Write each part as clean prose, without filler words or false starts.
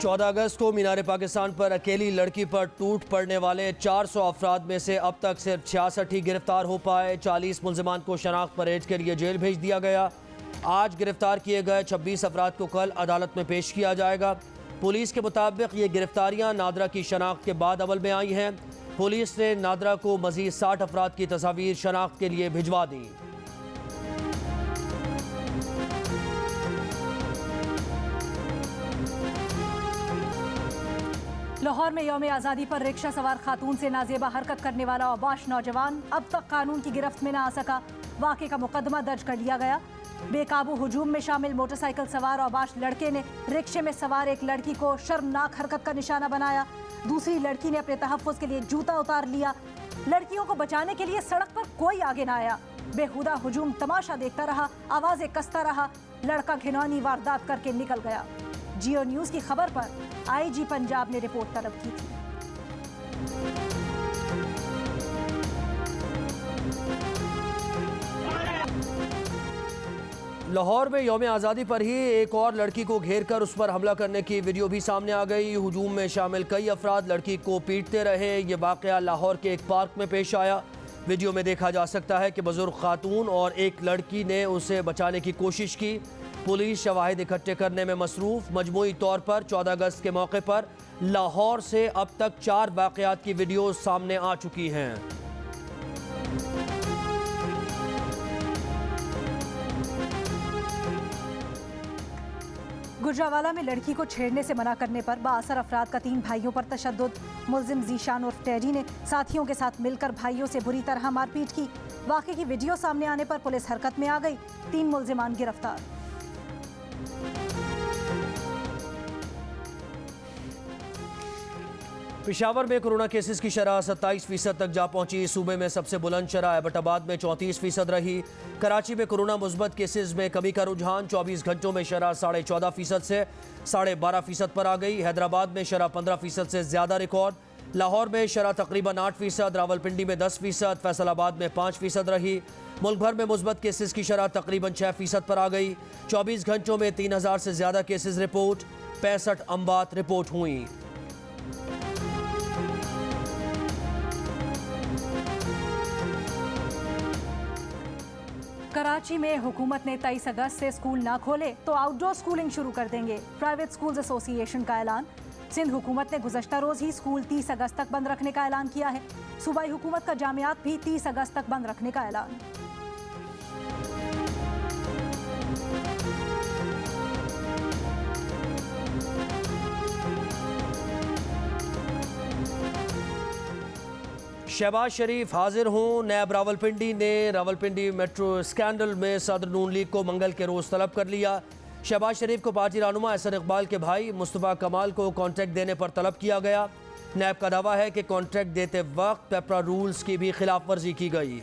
14 अगस्त को मीनार पाकिस्तान पर अकेली लड़की पर टूट पड़ने वाले 400 अफराद में से अब तक सिर्फ 66 ही गिरफ्तार हो पाए। 40 मुल्जिमान को शनाख्त परहेज के लिए जेल भेज दिया गया। आज गिरफ्तार किए गए 26 अफराद को कल अदालत में पेश किया जाएगा। पुलिस के मुताबिक ये गिरफ्तारियां नादरा की शनाख्त के बाद अमल में आई हैं। पुलिस ने नादरा को मजीद 60 अफराद की तस्वीर शनाख्त के लिए भिजवा दी। लाहौर में यौम आज़ादी पर रिक्शा सवार खातून से नाजेबा हरकत करने वाला औबाश नौजवान अब तक कानून की गिरफ्त में न आ सका। वाक़े का मुकदमा दर्ज कर लिया गया। बेकाबू हुजूम में शामिल मोटरसाइकिल सवार औबाश लड़के ने रिक्शे में सवार एक लड़की को शर्मनाक हरकत का निशाना बनाया। दूसरी लड़की ने अपने तहफ़्फ़ुज़ के लिए जूता उतार लिया। लड़कियों को बचाने के लिए सड़क पर कोई आगे न आया। बेहुदा हुजूम तमाशा देखता रहा, आवाज़ें कसता रहा। लड़का घिनौनी वारदात करके निकल गया। जियो न्यूज़ की खबर पर आईजी पंजाब ने रिपोर्ट तलब की थी। लाहौर में यौम आज़ादी पर ही एक और लड़की को घेर कर उस पर हमला करने की वीडियो भी सामने आ गई। हुजूम में शामिल कई अफराद लड़की को पीटते रहे। ये वाक़या लाहौर के एक पार्क में पेश आया। वीडियो में देखा जा सकता है कि बुजुर्ग खातून और एक लड़की ने उसे बचाने की कोशिश की। पुलिस शवाहिद इकट्ठे करने में मसरूफ़। मजमूई तौर पर 14 अगस्त के मौके पर लाहौर से अब तक 4 वाक़यात की वीडियो सामने आ चुकी हैं। गुजरावाला में लड़की को छेड़ने से मना करने पर बाअसर अफराद का 3 भाइयों पर तशद्दुद। मुल्जिम जीशान उर्फ टेडी ने साथियों के साथ मिलकर भाइयों से बुरी तरह मारपीट की। वाक़े की वीडियो सामने आने पर पुलिस हरकत में आ गई। 3 मुल्जिमान गिरफ्तार। पेशावर में कोरोना केसेस की शरह 27% तक जा पहुंची। सूबे में सबसे बुलंद शरह एबटाबाद में 34% रही। कराची में कोरोना मुस्बत केसेस में कमी का रुझान 24 घंटों में शरह 14.5% से 12.5% पर आ गई। हैदराबाद में शरह 15% से ज़्यादा रिकॉर्ड। लाहौर में शरह तकरीबन 8%, रावलपिंडी में 10%, फैसलाबाद में 5% रही। मुल्क भर में मुस्बत केसेस की शरह तकरीबन 6% पर आ गई। 24 घंटों में 3000 से ज़्यादा केसेस रिपोर्ट। 65 अमवात रिपोर्ट हुई। कराची में हुकूमत ने 23 अगस्त से स्कूल ना खोले तो आउटडोर स्कूलिंग शुरू कर देंगे। प्राइवेट स्कूल्स एसोसिएशन का ऐलान। सिंध हुकूमत ने गुज़श्ता रोज़ ही स्कूल 30 अगस्त तक बंद रखने का ऐलान किया है। सूबाई हुकूमत का जामियात भी 30 अगस्त तक बंद रखने का ऐलान। शहबाज शरीफ हाजिर हों। नैब रावलपिंडी ने रावलपिंडी मेट्रो स्कैंडल में सदर नून लीग को मंगल के रोज़ तलब कर लिया। शहबाज शरीफ को पार्टी रहनुमा एहसन इकबाल के भाई मुस्तफ़ा कमाल को कॉन्ट्रैक्ट देने पर तलब किया गया। नैब का दावा है कि कॉन्ट्रैक्ट देते वक्त पेपरा रूल्स की भी खिलाफ वर्जी की गई।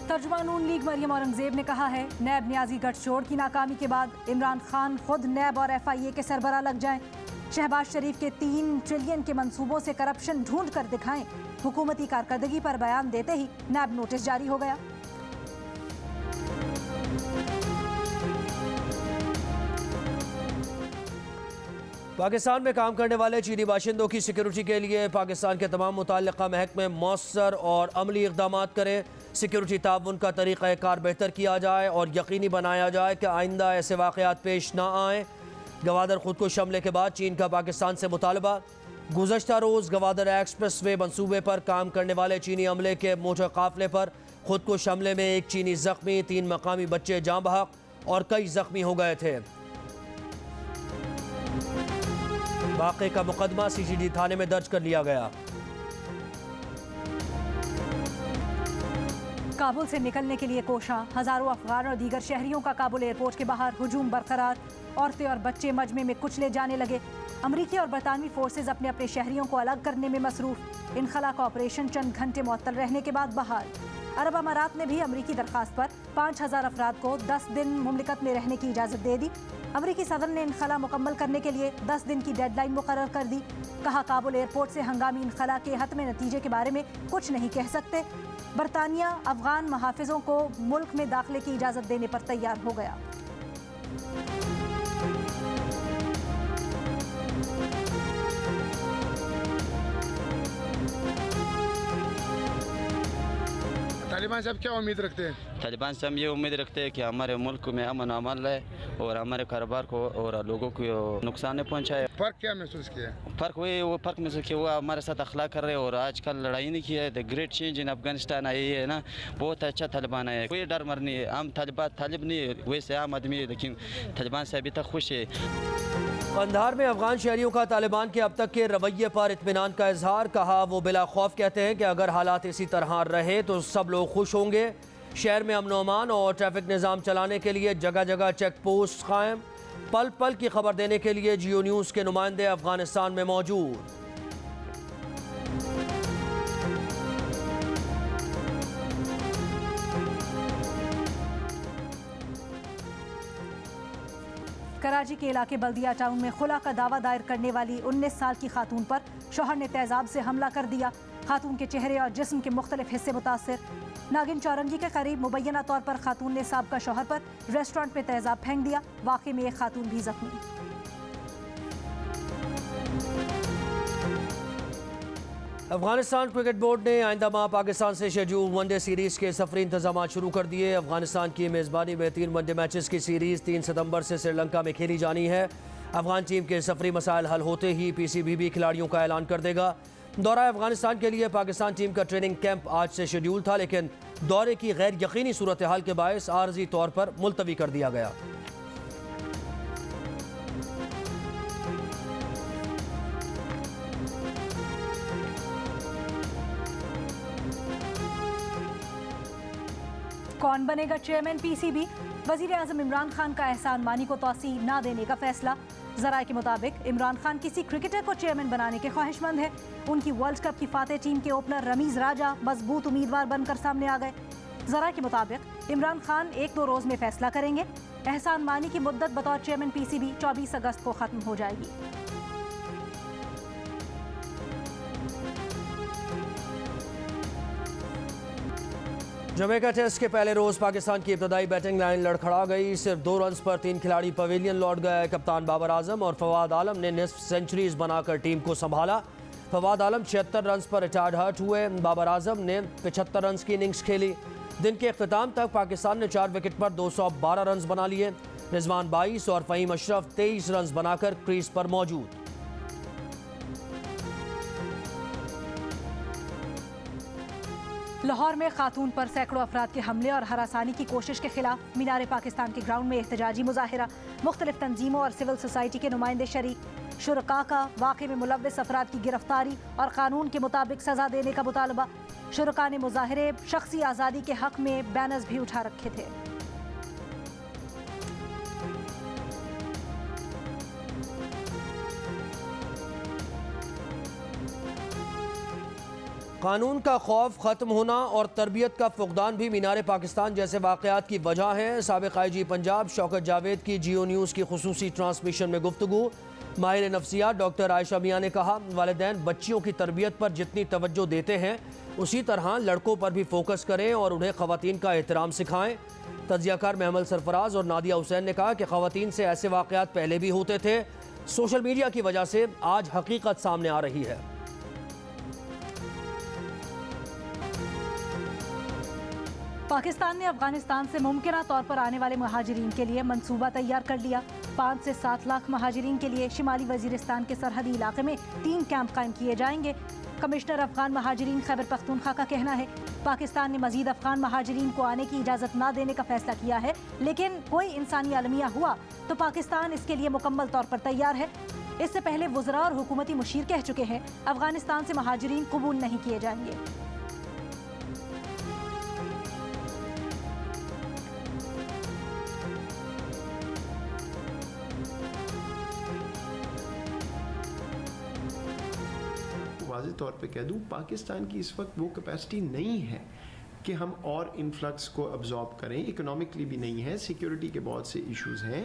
तर्जुमान नून लीग मरियम औरंगजेब ने कहा है, नैब न्याजी गठजोड़ की नाकामी के बाद इमरान खान खुद नैब और FIA के सरबराह लग जाएं। शहबाज शरीफ के 3 ट्रिलियन के मंसूबों से करप्शन ढूंढ कर दिखाएं। हुकूमती कारकर्दगी पर बयान देते ही नैब नोटिस जारी हो गया। पाकिस्तान में काम करने वाले चीनी बाशिंदों की सिक्योरिटी के लिए पाकिस्तान के तमाम मुतल्लिक़ा महकमे मौसर और अमली इक़दाम करें। सिक्योरिटी ताउन का तरीक़ाकार बेहतर किया जाए और यकीनी बनाया जाए कि आइंदा ऐसे वाक़यात पेश ना आएँ। गवादर खुदकुश हमले के बाद चीन का पाकिस्तान से मुतालबा। गुज़श्ता रोज़ गवादर एक्सप्रेस वे मनसूबे पर काम करने वाले चीनी अमले के मोटर काफ़िले पर खुदकुश हमले में एक चीनी ज़ख्मी, 3 मकामी बच्चे जाँ बहक और कई ज़ख्मी हो गए थे। वाक़े का मुकदमा CCD थाने में दर्ज कर लिया गया। काबुल से निकलने के लिए कोशां। हज़ारों अफगान और दीगर शहरियों का काबुल एयरपोर्ट के बाहर हुजूम बरकरार। औरतें और बच्चे मजमे में कुचले जाने लगे। अमरीकी और बरतानवी फोर्सेज अपने अपने शहरियों को अलग करने में मसरूफ़। इनखला का ऑपरेशन चंद घंटे मुअत्तल रहने के बाद बहाल। अरब अमारात ने भी अमरीकी दरख्वास्त पर 5000 अफराद को 10 दिन मुमलिकत में रहने की इजाज़त दे दी। अमरीकी सदर ने इनखला मुकम्मल करने के लिए 10 दिन की डेडलाइन मुकर्रर कर दी। कहा काबुल एयरपोर्ट से हंगामी इनखला के हतमी नतीजे के बारे में कुछ नहीं कह सकते। बरतानिया अफगान महाफिजों को मुल्क में दाखिले की इजाज़त देने पर तैयार हो गया। तालिबान से आप क्या उम्मीद रखते हैं? तालिबान से हम ये उम्मीद रखते हैं कि हमारे मुल्क में अमन अमन रहे और हमारे कारोबार को और लोगों को नुकसान नहीं पहुंचाए। फ़र्क क्या महसूस किया? फ़र्क महसूस किया, वो हमारे साथ अखलाक कर रहे हैं और आजकल लड़ाई नहीं की है। The great change in Afghanistan आई है ना, बहुत अच्छा तालिबान है, कोई डर मर नहीं है। हम तालिब नहीं है, वैसे आम आदमी है, लेकिन तालिबान से अभी तक खुश है। कंधार में अफगान शहरियों का तालिबान के अब तक के रवैये पर इत्मीनान का इजहार। कहा वो बिला खौफ कहते हैं कि अगर हालात इसी तरह रहे तो सब लोग खुश होंगे। शहर में अमन अमान और ट्रैफिक निज़ाम चलाने के लिए जगह जगह चेक पोस्ट कायम। पल पल की खबर देने के लिए जियो न्यूज़ के नुमाइंदे अफगानिस्तान में मौजूद। कराची के इलाके बल्दिया टाउन में खुला का दावा दायर करने वाली 19 साल की खातून पर शौहर ने तेजाब से हमला कर दिया। खातून के चेहरे और जिस्म के मुख्तलिफ हिस्से मुतासर। नागिन चौरंगी के करीब मुबैना तौर पर खातून ने साबका शौहर पर रेस्टोरेंट में तेजाब फेंक दिया। वाक़े में एक खातून भी जख्मी। अफगानिस्तान क्रिकेट बोर्ड ने आइंदा माह पाकिस्तान से शेड्यूल वनडे सीरीज़ के सफरी इंतजाम शुरू कर दिए। अफगानिस्तान की मेज़बानी में 3 वनडे मैचेस की सीरीज़ 3 सितंबर से श्रीलंका में खेली जानी है। अफगान टीम के सफरी मसाइल हल होते ही PCB भी खिलाड़ियों का ऐलान कर देगा। दौरा अफगानिस्तान के लिए पाकिस्तान टीम का ट्रेनिंग कैंप आज से शेड्यूल था, लेकिन दौरे की गैर यकीनी सूरत हाल के बायस आर्जी तौर पर मुलतवी कर दिया गया। कौन बनेगा चेयरमैन PCB? वजीर आज़म इमरान खान का एहसान मानी को तौसी ना देने का फैसला। ज़राए के मुताबिक इमरान खान किसी क्रिकेटर को चेयरमैन बनाने के ख्वाहिशमंद है। उनकी वर्ल्ड कप की फातेह टीम के ओपनर रमीज़ राजा मजबूत उम्मीदवार बनकर सामने आ गए। ज़राए के मुताबिक इमरान खान 1-2 रोज़ में फैसला करेंगे। एहसान मानी की मुद्दत बतौर चेयरमैन PCB 24 अगस्त को ख़त्म हो जाएगी। जमैका टेस्ट के पहले रोज पाकिस्तान की इब्तदाई बैटिंग लाइन लड़खड़ा गई। सिर्फ 2 रन्स पर 3 खिलाड़ी पवेलियन लौट गए। कप्तान बाबर आजम और फवाद आलम ने निस्फ सेंचुरीज बनाकर टीम को संभाला। फवाद आलम 76 रन्स पर रिटायर्ड हर्ट हुए। बाबर आजम ने 75 रन्स की इनिंग्स खेली। दिन के अख्ताम तक पाकिस्तान ने 4 विकेट पर 212 रन्स बना लिए। रिजवान 22 और फ़हीम अशरफ 23 रन्स बनाकर क्रीज पर मौजूद। लाहौर में खातून पर सैकड़ों अफराद के हमले और हरासानी की कोशिश के खिलाफ मीनार पाकिस्तान के ग्राउंड में एहतजाजी मुजाहिरा। मुख्तलिफ तंजीमों और सिविल सोसाइटी के नुमाइंदे शरीक। शुरका का वाक़े में मुलव्विस अफराद की गिरफ्तारी और कानून के मुताबिक सज़ा देने का मुतालबा। शुरका ने मुजाहिरे शख्सी आज़ादी के हक में बैनर्स भी उठा रखे थे। कानून का खौफ ख़त्म होना और तरबियत का फुकदान भी मीनार पाकिस्तान जैसे वाक़यात की वजह है। साबिक़ IG पंजाब शौकत जावेद की जियो न्यूज़ की खुसूसी ट्रांसमिशन में गुफ्तगू। माहिर नफ्सियात डॉक्टर आयशा मियाँ ने कहा, वालिदैन बच्चियों की तरबियत पर जितनी तवज्जो देते हैं उसी तरह लड़कों पर भी फोकस करें और उन्हें ख़वातीन का एहतराम सिखाएँ। तज्ज़ियाकार महमल सरफराज और नादिया हुसैन ने कहा कि ख़वातीन से ऐसे वाक़यात पहले भी होते थे, सोशल मीडिया की वजह से आज हकीकत सामने आ रही है। पाकिस्तान ने अफगानिस्तान से मुमकिना तौर पर आने वाले महाजिरीन के लिए मंसूबा तैयार कर लिया। 5 से 7 लाख महाजिरीन के लिए शिमाली वजीरिस्तान के सरहदी इलाके में 3 कैंप कायम किए जाएंगे। कमिश्नर अफगान महाजिरीन खैबर पख्तूनख्वा का कहना है, पाकिस्तान ने मजीद अफगान महाजिरीन को आने की इजाज़त न देने का फैसला किया है, लेकिन कोई इंसानी अलमिया हुआ तो पाकिस्तान इसके लिए मुकम्मल तौर पर तैयार है। इससे पहले वज़रा और हुकूमती मुशीर कह चुके हैं, अफगानिस्तान से महाजिरीन कबूल नहीं किए जाएंगे। वाज़ेह तौर पे कह दूँ, पाकिस्तान की इस वक्त वो कैपेसिटी नहीं है कि हम और इन्फ्लक्स को अब्जॉर्ब करें। इकोनॉमिकली भी नहीं है, सिक्योरिटी के बहुत से इश्यूज़ हैं।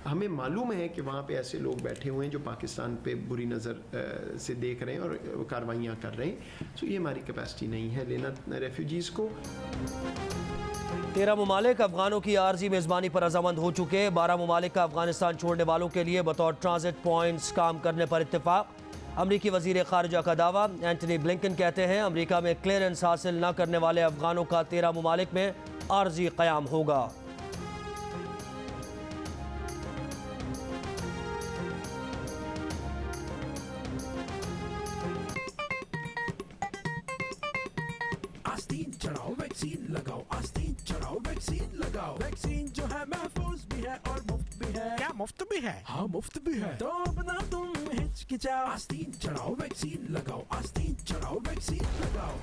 हमें मालूम है कि वहाँ पे ऐसे लोग बैठे हुए हैं जो पाकिस्तान पे बुरी नज़र से देख रहे हैं और कार्रवाइयाँ कर रहे हैं। तो ये हमारी कैपेसिटी नहीं है लेना रेफ्यूजीज़ को। 13 ममालिक अफगानों की आर्जी मेज़बानी पर रजामंद हो चुके। 12 ममालिक का अफगानिस्तान छोड़ने वालों के लिए बतौर ट्रांजिट पॉइंट्स काम करने पर इत्तेफाक। अमरीकी वजीर खारजा का दावा। एंटनी ब्लिंकन कहते हैं अमरीका में क्लियरेंस हासिल न करने वाले अफगानों का 13 ममालिक में आर्जी क़याम होगा। आस्तीन चढ़ाओ वैक्सीन लगाओ, आस्तीन चढ़ाओ वैक्सीन लगाओ। वैक्सीन जो है महफूज भी है और मुफ्त भी है। क्या मुफ्त भी है? हाँ मुफ्त भी है। तो अपना तुम हिचकिचाओ, आस्तीन चढ़ाओ वैक्सीन लगाओ, आस्तीन चढ़ाओ वैक्सीन लगाओ।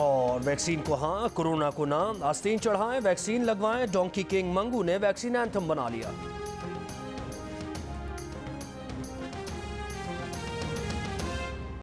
और वैक्सीन को हाँ, कोरोना को ना। आस्तीन चढ़ाएं, वैक्सीन लगवाएं। डोंकी किंग मंगू ने वैक्सीन एंथम बना लिया।